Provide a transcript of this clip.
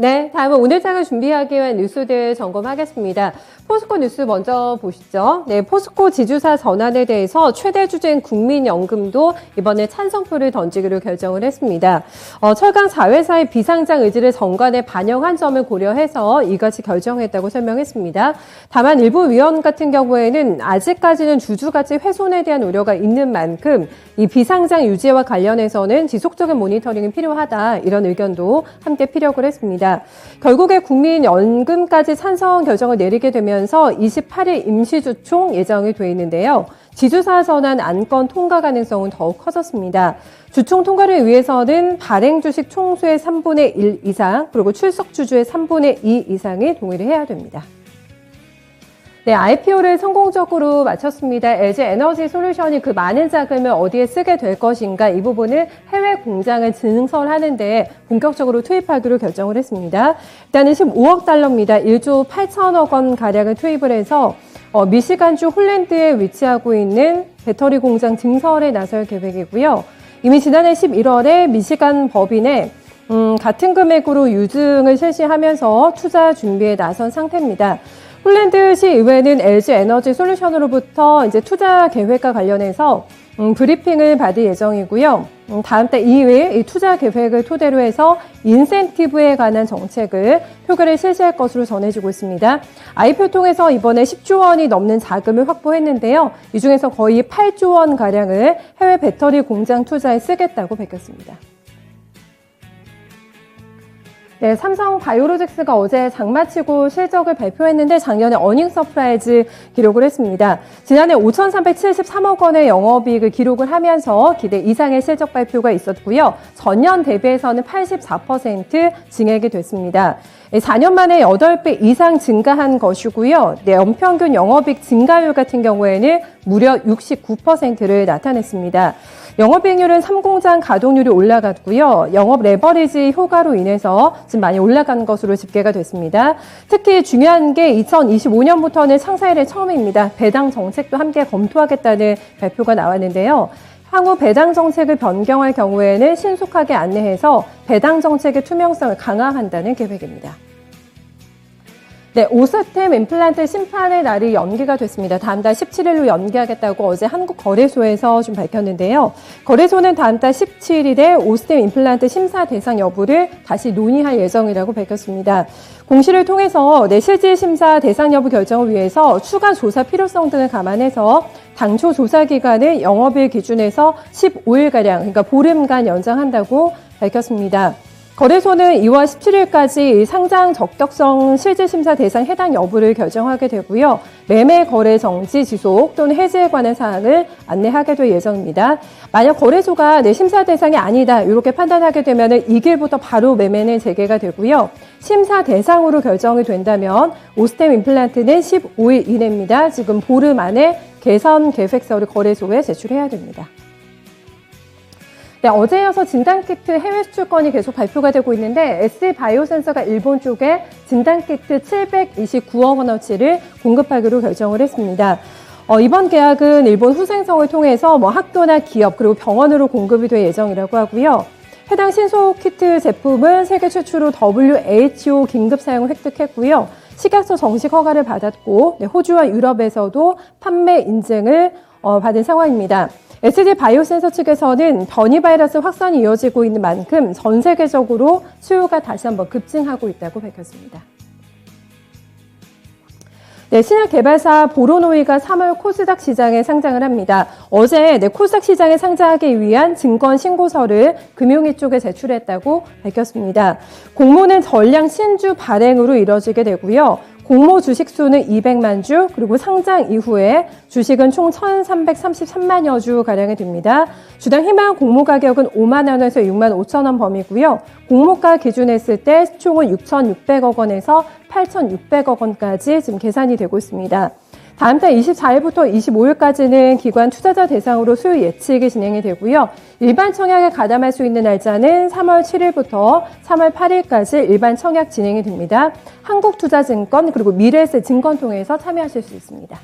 네, 다음은 오늘 장을 준비하기 위한 뉴스들 점검하겠습니다. 포스코 뉴스 먼저 보시죠. 네, 포스코 지주사 전환에 대해서 최대 주주인 국민연금도 이번에 찬성표를 던지기로 결정을 했습니다. 철강 4회사의 비상장 의지를 정관에 반영한 점을 고려해서 이같이 결정했다고 설명했습니다. 다만 일부 위원 같은 경우에는 아직까지는 주주가치 훼손에 대한 우려가 있는 만큼 이 비상장 유지와 관련해서는 지속적인 모니터링이 필요하다, 이런 의견도 함께 피력을 했습니다. 결국에 국민연금까지 찬성 결정을 내리게 되면서 28일 임시주총 예정이 돼 있는데요. 지주사 전환 안건 통과 가능성은 더욱 커졌습니다. 주총 통과를 위해서는 발행 주식 총수의 3분의 1 이상, 그리고 출석 주주의 3분의 2 이상이 동의를 해야 됩니다. 네, IPO를 성공적으로 마쳤습니다. LG에너지솔루션이 그 많은 자금을 어디에 쓰게 될 것인가, 이 부분을 해외 공장을 증설하는 데 본격적으로 투입하기로 결정을 했습니다. 일단은 15억 달러입니다. 1조 8천억 원 가량을 투입을 해서 미시간주 홀랜드에 위치하고 있는 배터리 공장 증설에 나설 계획이고요. 이미 지난해 11월에 미시간 법인에 같은 금액으로 유증을 실시하면서 투자 준비에 나선 상태입니다. 홀랜드시 의회는 LG에너지솔루션으로부터 이제 투자 계획과 관련해서 브리핑을 받을 예정이고요. 다음 달 2일 이 투자 계획을 토대로 해서 인센티브에 관한 정책을 표결에 실시할 것으로 전해지고 있습니다. IPO 통해서 이번에 10조 원이 넘는 자금을 확보했는데요. 이 중에서 거의 8조 원 가량을 해외 배터리 공장 투자에 쓰겠다고 밝혔습니다. 네, 삼성 바이오로직스가 어제 장마치고 실적을 발표했는데 작년에 어닝 서프라이즈 기록을 했습니다. 지난해 5,373억 원의 영업이익을 기록을 하면서 기대 이상의 실적 발표가 있었고요. 전년 대비해서는 84% 증액이 됐습니다. 4년 만에 8배 이상 증가한 것이고요. 네, 연평균 영업이익 증가율 같은 경우에는 무려 69%를 나타냈습니다. 영업이익률은 3공장 가동률이 올라갔고요. 영업 레버리지 효과로 인해서 지금 많이 올라간 것으로 집계가 됐습니다. 특히 중요한 게 2025년부터는 상사 이래 처음입니다. 배당 정책도 함께 검토하겠다는 발표가 나왔는데요. 향후 배당 정책을 변경할 경우에는 신속하게 안내해서 배당 정책의 투명성을 강화한다는 계획입니다. 네, 오스템 임플란트 심판의 날이 연기가 됐습니다. 다음 달 17일로 연기하겠다고 어제 한국거래소에서 좀 밝혔는데요. 거래소는 다음 달 17일에 오스템 임플란트 심사 대상 여부를 다시 논의할 예정이라고 밝혔습니다. 공시를 통해서 실질 심사 대상 여부 결정을 위해서 추가 조사 필요성 등을 감안해서 당초 조사 기간을 영업일 기준에서 15일가량, 그러니까 보름간 연장한다고 밝혔습니다. 거래소는 2월 17일까지 상장 적격성 실질심사 대상 해당 여부를 결정하게 되고요. 매매 거래 정지, 지속 또는 해지에 관한 사항을 안내하게 될 예정입니다. 만약 거래소가 심사 대상이 아니다, 이렇게 판단하게 되면 2일부터 바로 매매는 재개가 되고요. 심사 대상으로 결정이 된다면 오스템 임플란트는 15일 이내입니다. 지금 보름 안에 개선 계획서를 거래소에 제출해야 됩니다. 네, 어제 이어서 진단키트 해외 수출건이 계속 발표가 되고 있는데 SC바이오센서가 일본 쪽에 진단키트 729억 원어치를 공급하기로 결정을 했습니다. 이번 계약은 일본 후생성을 통해서 학교나 기업 그리고 병원으로 공급이 될 예정이라고 하고요. 해당 신속키트 제품은 세계 최초로 WHO 긴급 사용을 획득했고요. 식약처 정식 허가를 받았고 호주와 유럽에서도 판매 인증을 받은 상황입니다. SC바이오센서 측에서는 변이 바이러스 확산이 이어지고 있는 만큼 전 세계적으로 수요가 다시 한번 급증하고 있다고 밝혔습니다. 네, 신약 개발사 보로노이가 3월 코스닥 시장에 상장을 합니다. 어제 코스닥 시장에 상장하기 위한 증권 신고서를 금융위 쪽에 제출했다고 밝혔습니다. 공모는 전량 신주 발행으로 이뤄지게 되고요. 공모 주식 수는 200만 주, 그리고 상장 이후에 주식은 총 1,333만여 주 가량이 됩니다. 주당 희망 공모 가격은 5만 원에서 6만 5천 원 범위고요. 공모가 기준했을 때 총은 6,600억 원에서 8,600억 원까지 지금 계산이 되고 있습니다. 다음 달 24일부터 25일까지는 기관 투자자 대상으로 수요 예측이 진행이 되고요. 일반 청약에 가담할 수 있는 날짜는 3월 7일부터 3월 8일까지 일반 청약 진행이 됩니다. 한국투자증권 그리고 미래에셋증권 통해서 참여하실 수 있습니다.